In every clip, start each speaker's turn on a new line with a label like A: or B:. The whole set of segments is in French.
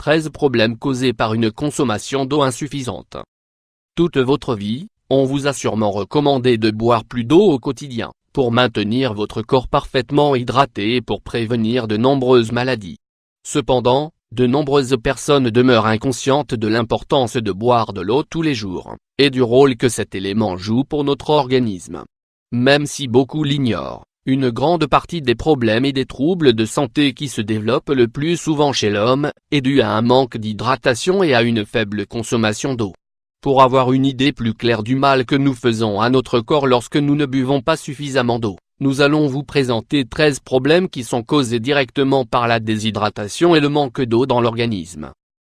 A: 13 problèmes causés par une consommation d'eau insuffisante. Toute votre vie, on vous a sûrement recommandé de boire plus d'eau au quotidien, pour maintenir votre corps parfaitement hydraté et pour prévenir de nombreuses maladies. Cependant, de nombreuses personnes demeurent inconscientes de l'importance de boire de l'eau tous les jours, et du rôle que cet élément joue pour notre organisme. Même si beaucoup l'ignorent, une grande partie des problèmes et des troubles de santé qui se développent le plus souvent chez l'homme, est due à un manque d'hydratation et à une faible consommation d'eau. Pour avoir une idée plus claire du mal que nous faisons à notre corps lorsque nous ne buvons pas suffisamment d'eau, nous allons vous présenter 13 problèmes qui sont causés directement par la déshydratation et le manque d'eau dans l'organisme.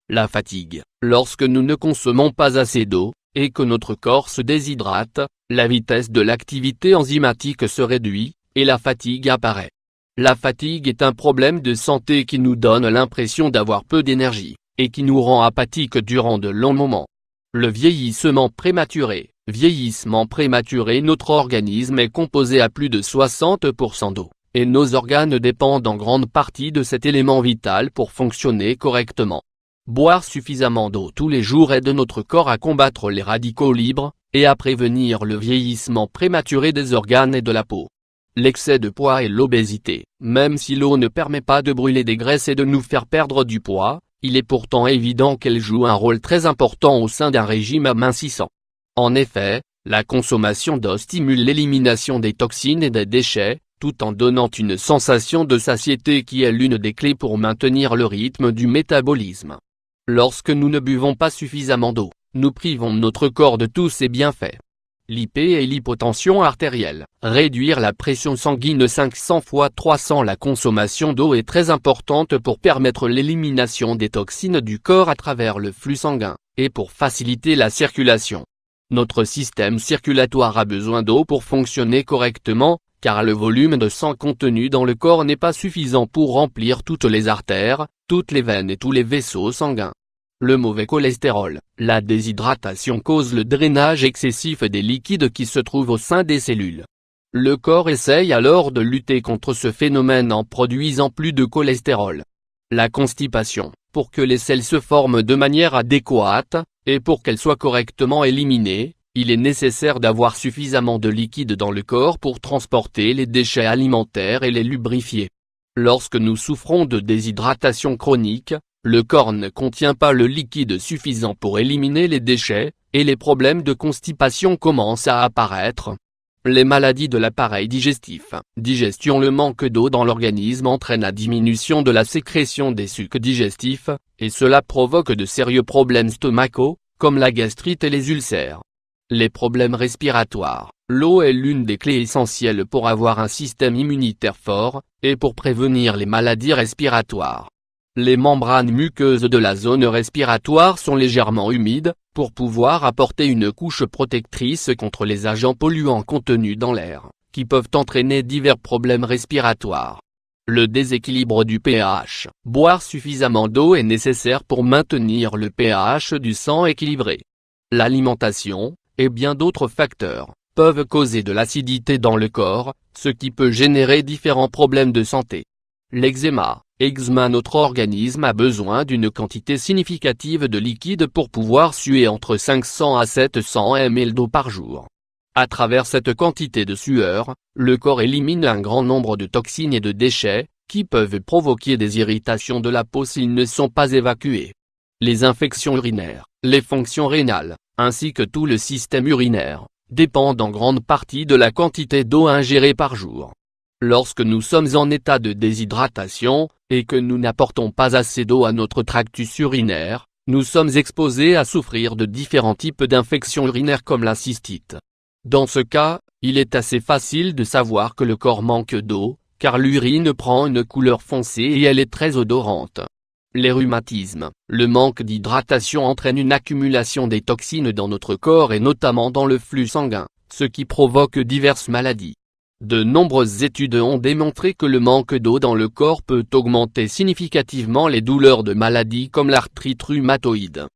A: La fatigue. Lorsque nous ne consommons pas assez d'eau, et que notre corps se déshydrate, la vitesse de l'activité enzymatique se réduit, et la fatigue apparaît. La fatigue est un problème de santé qui nous donne l'impression d'avoir peu d'énergie, et qui nous rend apathiques durant de longs moments. Le vieillissement prématuré. Vieillissement prématuré. Notre organisme est composé à plus de 60% d'eau, et nos organes dépendent en grande partie de cet élément vital pour fonctionner correctement. Boire suffisamment d'eau tous les jours aide notre corps à combattre les radicaux libres, et à prévenir le vieillissement prématuré des organes et de la peau. L'excès de poids et l'obésité. Même si l'eau ne permet pas de brûler des graisses et de nous faire perdre du poids, il est pourtant évident qu'elle joue un rôle très important au sein d'un régime amincissant. En effet, la consommation d'eau stimule l'élimination des toxines et des déchets, tout en donnant une sensation de satiété qui est l'une des clés pour maintenir le rythme du métabolisme. Lorsque nous ne buvons pas suffisamment d'eau, nous privons notre corps de tous ses bienfaits. L'hyp et l'hypotension artérielle. Réduire la pression sanguine 500 fois 300. La consommation d'eau est très importante pour permettre l'élimination des toxines du corps à travers le flux sanguin, et pour faciliter la circulation. Notre système circulatoire a besoin d'eau pour fonctionner correctement, car le volume de sang contenu dans le corps n'est pas suffisant pour remplir toutes les artères, toutes les veines et tous les vaisseaux sanguins. Le mauvais cholestérol. La déshydratation cause le drainage excessif des liquides qui se trouvent au sein des cellules. Le corps essaye alors de lutter contre ce phénomène en produisant plus de cholestérol. La constipation. Pour que les selles se forment de manière adéquate, et pour qu'elles soient correctement éliminées, il est nécessaire d'avoir suffisamment de liquide dans le corps pour transporter les déchets alimentaires et les lubrifier. Lorsque nous souffrons de déshydratation chronique, le corps ne contient pas le liquide suffisant pour éliminer les déchets, et les problèmes de constipation commencent à apparaître. Les maladies de l'appareil digestif. Digestion. Le manque d'eau dans l'organisme entraîne la diminution de la sécrétion des sucs digestifs, et cela provoque de sérieux problèmes stomacaux, comme la gastrite et les ulcères. Les problèmes respiratoires. L'eau est l'une des clés essentielles pour avoir un système immunitaire fort, et pour prévenir les maladies respiratoires. Les membranes muqueuses de la zone respiratoire sont légèrement humides, pour pouvoir apporter une couche protectrice contre les agents polluants contenus dans l'air, qui peuvent entraîner divers problèmes respiratoires. Le déséquilibre du pH. Boire suffisamment d'eau est nécessaire pour maintenir le pH du sang équilibré. L'alimentation, et bien d'autres facteurs, peuvent causer de l'acidité dans le corps, ce qui peut générer différents problèmes de santé. L'eczéma. Notre organisme a besoin d'une quantité significative de liquide pour pouvoir suer entre 500 à 700 ml d'eau par jour. À travers cette quantité de sueur, le corps élimine un grand nombre de toxines et de déchets, qui peuvent provoquer des irritations de la peau s'ils ne sont pas évacués. Les infections urinaires, les fonctions rénales, ainsi que tout le système urinaire, dépendent en grande partie de la quantité d'eau ingérée par jour. Lorsque nous sommes en état de déshydratation, et que nous n'apportons pas assez d'eau à notre tractus urinaire, nous sommes exposés à souffrir de différents types d'infections urinaires comme la cystite. Dans ce cas, il est assez facile de savoir que le corps manque d'eau, car l'urine prend une couleur foncée et elle est très odorante. Les rhumatismes. Le manque d'hydratation entraîne une accumulation des toxines dans notre corps et notamment dans le flux sanguin, ce qui provoque diverses maladies. De nombreuses études ont démontré que le manque d'eau dans le corps peut augmenter significativement les douleurs de maladies comme l'arthrite rhumatoïde.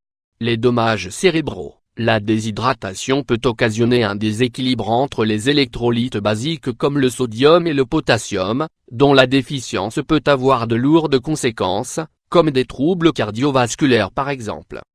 A: Les dommages cérébraux. La déshydratation peut occasionner un déséquilibre entre les électrolytes basiques comme le sodium et le potassium, dont la déficience peut avoir de lourdes conséquences, comme des troubles cardiovasculaires par exemple.